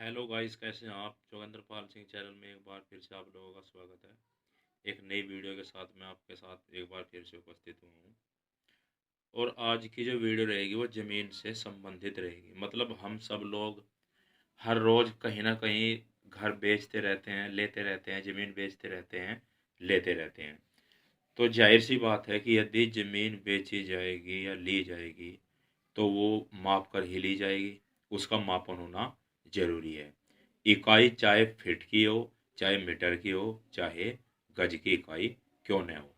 Hello guys, कैसे हैं आप। जोगेंद्र पाल सिंह चैनल में एक बार फिर से आप लोगों का स्वागत है। एक नई वीडियो के साथ मैं आपके साथ एक बार फिर से उपस्थित हुआ हूँ। और आज की जो वीडियो रहेगी वो ज़मीन से संबंधित रहेगी। मतलब हम सब लोग हर रोज़ कहीं ना कहीं घर बेचते रहते हैं, लेते रहते हैं, ज़मीन बेचते रहते हैं, लेते रहते हैं। तो जाहिर सी बात है कि यदि ज़मीन बेची जाएगी या ली जाएगी तो वो माप कर ही ली जाएगी। उसका मापन होना ज़रूरी है। इकाई चाहे फीट की हो, चाहे मीटर की हो, चाहे गज की इकाई क्यों न हो।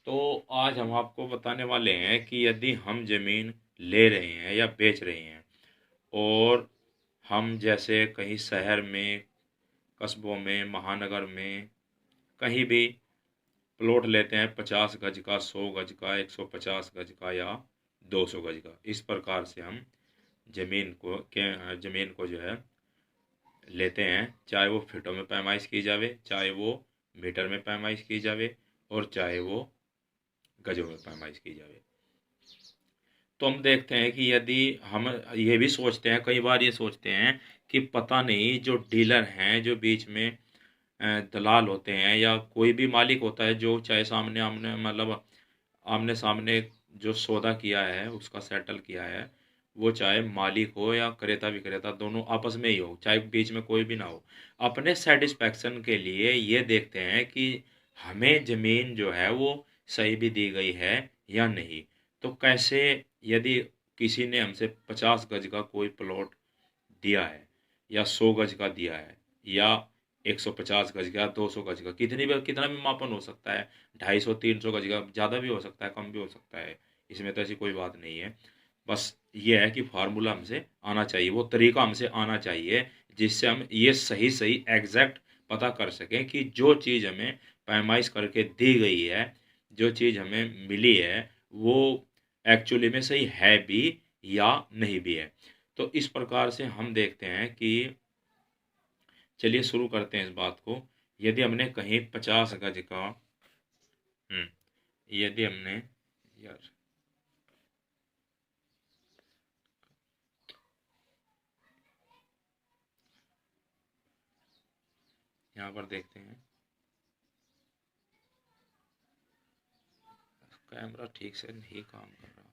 तो आज हम आपको बताने वाले हैं कि यदि हम ज़मीन ले रहे हैं या बेच रहे हैं और हम जैसे कहीं शहर में, कस्बों में, महानगर में कहीं भी प्लॉट लेते हैं 50 गज का, 100 गज का, 150 गज का या 200 गज का। इस प्रकार से हम ज़मीन को जो है लेते हैं, चाहे वो फीटों में पैमाइश की जावे, चाहे वो मीटर में पैमाइश की जावे और चाहे वो गजों में पैमाइश की जावे। तो हम देखते हैं कि यदि हम ये भी सोचते हैं, कई बार ये सोचते हैं कि पता नहीं जो डीलर हैं, जो बीच में दलाल होते हैं या कोई भी मालिक होता है जो चाहे सामने आमने मतलब आमने सामने जो सौदा किया है उसका सेटल किया है, वो चाहे मालिक हो या क्रेता विक्रेता दोनों आपस में ही हो, चाहे बीच में कोई भी ना हो, अपने सेटिस्फैक्शन के लिए ये देखते हैं कि हमें ज़मीन जो है वो सही भी दी गई है या नहीं। तो कैसे, यदि किसी ने हमसे 50 गज का कोई प्लॉट दिया है या 100 गज का दिया है या 150 गज का, 200 गज का, कितना भी मापन हो सकता है, 250 300 गज का, ज़्यादा भी हो सकता है, कम भी हो सकता है। इसमें तो ऐसी कोई बात नहीं है। बस ये है कि फार्मूला हमसे आना चाहिए, वो तरीका हमसे आना चाहिए जिससे हम ये सही सही एग्जैक्ट पता कर सकें कि जो चीज़ हमें पैमाइश करके दी गई है, जो चीज़ हमें मिली है, वो एक्चुअली में सही है भी या नहीं भी है। तो इस प्रकार से हम देखते हैं कि चलिए शुरू करते हैं इस बात को। यदि हमने कहीं 50 गज का यदि हमने यार यहाँ पर देखते हैं, कैमरा ठीक से नहीं काम कर रहा।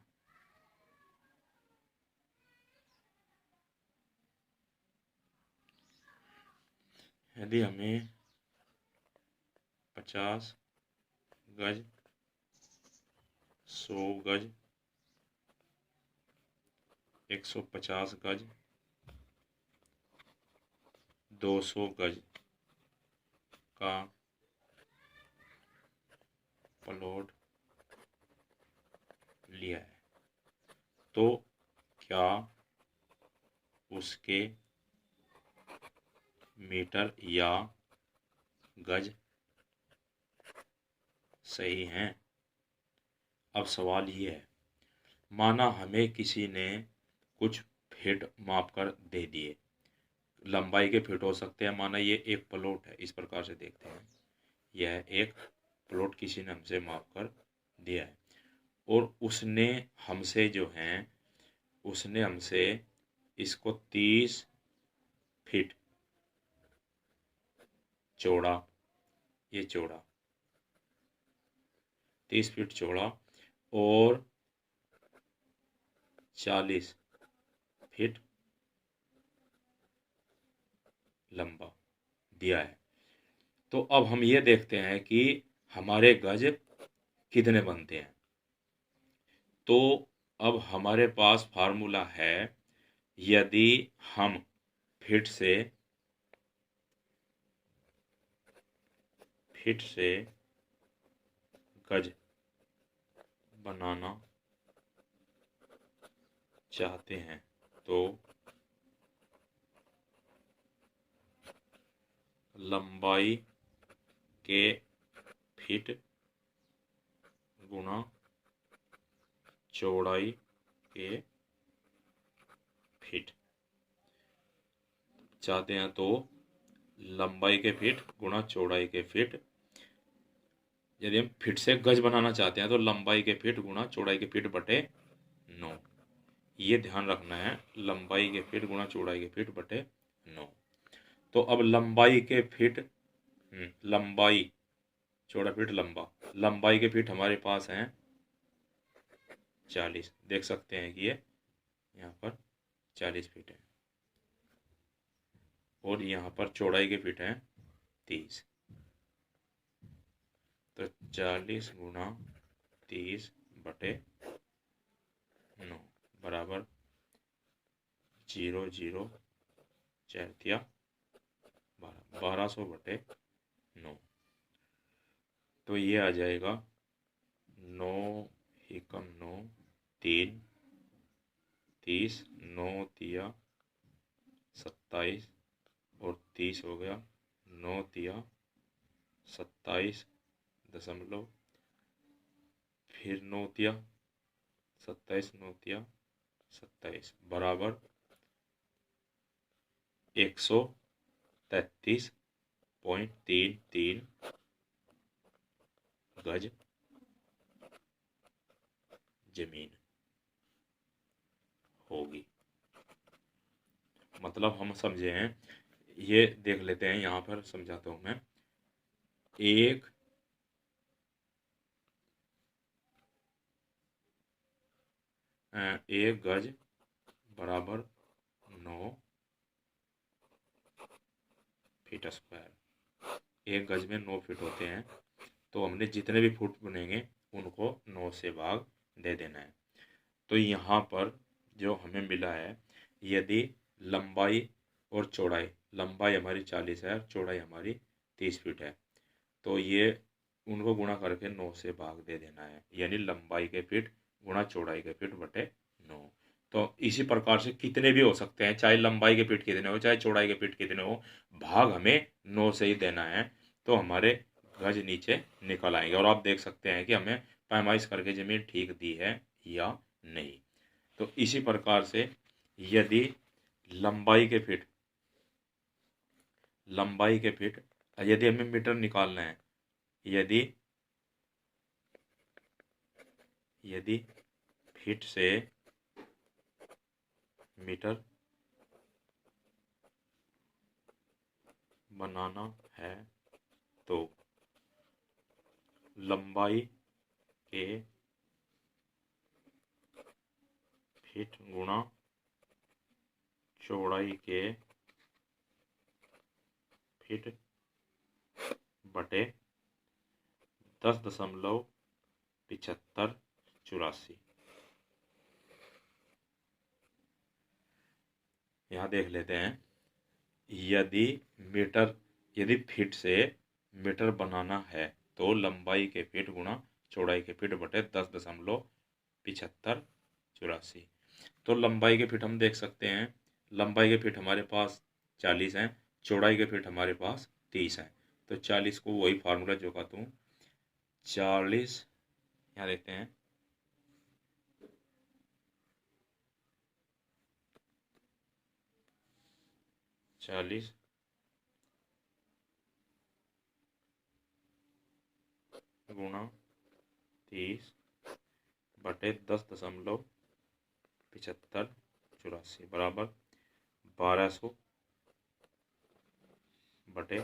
यदि हमें 50 गज, 100 गज, 150 गज, 200 गज का प्लॉट लिया है तो क्या उसके मीटर या गज सही हैं। अब सवाल ये है, माना हमें किसी ने कुछ फीट माप कर दे दिए, लंबाई के फीट हो सकते हैं। माना ये एक प्लॉट है, इस प्रकार से देखते हैं, यह एक प्लॉट किसी ने हमसे माप कर दिया है और उसने हमसे जो है, उसने हमसे इसको 30 फीट चौड़ा, ये चौड़ा 30 फीट चौड़ा और 40 फीट लंबा दिया है। तो अब हम ये देखते हैं कि हमारे गज कितने बनते हैं। तो अब हमारे पास फार्मूला है, यदि हम फीट से गज बनाना चाहते हैं तो लंबाई के फीट गुणा चौड़ाई के फीट चाहते हैं तो लंबाई के फीट गुणा चौड़ाई के फीट। यदि हम फीट से गज बनाना चाहते हैं तो लंबाई के फीट गुणा चौड़ाई के फीट बटे 9। ये ध्यान रखना है, लंबाई के फीट गुणा चौड़ाई के फीट बटे 9। तो अब लंबाई के फीट, लंबाई, चौड़ा फीट लंबा, लंबाई के फीट हमारे पास हैं 40। देख सकते हैं कि ये यहाँ पर 40 फीट है और यहाँ पर चौड़ाई के फीट हैं 30। तो 40 गुणा 30/9 बराबर 0, 0, 4 12, 1200/9। तो ये आ जाएगा 9 एकम 9, 3, 30, 9 तिया 27 और 30 हो गया, 9 तिया 27 दशमलव, फिर 9 तिया 27, 9 तिया 27 बराबर 133.33 गज जमीन होगी। मतलब हम समझे हैं, ये देख लेते हैं, यहाँ पर समझाता हूँ मैं। एक गज बराबर 9 फीट स्क्वायर। एक गज में 9 फीट होते हैं, तो हमने जितने भी फुट बनेंगे उनको 9 से भाग दे देना है। तो यहाँ पर जो हमें मिला है, यदि लंबाई और चौड़ाई, लंबाई हमारी 40 है, चौड़ाई हमारी 30 फीट है, तो ये उनको गुणा करके 9 से भाग दे देना है, यानी लंबाई के फीट गुणा चौड़ाई के फीट बटे 9। तो इसी प्रकार से कितने भी हो सकते हैं, चाहे लंबाई के फीट कितने हो, चाहे चौड़ाई के फीट कितने हो, भाग हमें 9 से ही देना है, तो हमारे गज नीचे निकल आएंगे। और आप देख सकते हैं कि हमें पैमाइश करके जमीन ठीक दी है या नहीं। तो इसी प्रकार से यदि लंबाई के फीट, लंबाई के फीट, यदि हमें मीटर निकालना है, यदि यदि फीट से मीटर बनाना है, तो लंबाई के फीट गुणा चौड़ाई के फीट बटे 10.7584। यहाँ देख लेते हैं, यदि मीटर, यदि फीट से मीटर बनाना है, तो लंबाई के फीट गुणा चौड़ाई के फीट बटे 10.7584। तो लंबाई के फीट हम देख सकते हैं, लंबाई के फीट हमारे पास 40 हैं, चौड़ाई के फीट हमारे पास 30 हैं। तो 40 को वही फार्मूला जो कहता हूँ, 40, यहाँ देखते हैं, 40 गुणा 30 बटे 10.7584 बराबर 1200 बटे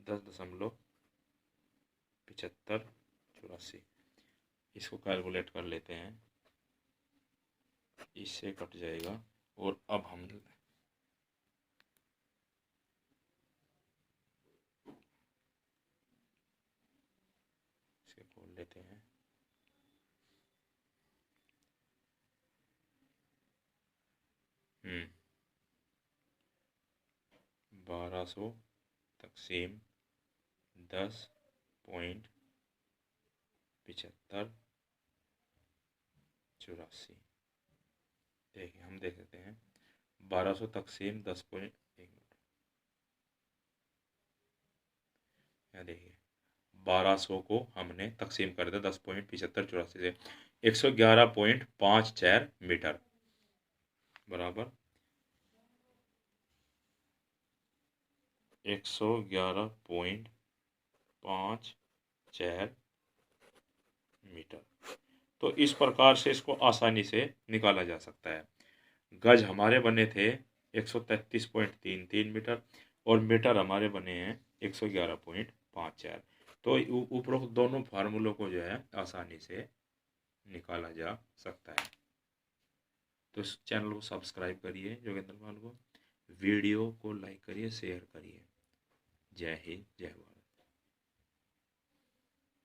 10.7584। इसको कैलकुलेट कर लेते हैं, इससे कट जाएगा। और अब हम इसे खोल लेते हैं। हम्म 1200 तकसीम 10.7584। देखिए, हम देख लेते हैं, 1200 तकसीम 10 पॉइंट, एक मिनट, यहाँ देखिए, 1200 को हमने तकसीम कर दिया 10.7584 से, 111.54 मीटर बराबर 111.54 मीटर। तो इस प्रकार से इसको आसानी से निकाला जा सकता है। गज हमारे बने थे 133.33 मीटर, और मीटर हमारे बने हैं 111.54। तो उपरोक्त दोनों फार्मूलों को जो है आसानी से निकाला जा सकता है। तो इस चैनल को सब्सक्राइब करिए जोगेंद्र पाल को, वीडियो को लाइक करिए, शेयर करिए। जय हिंद, जय भारत।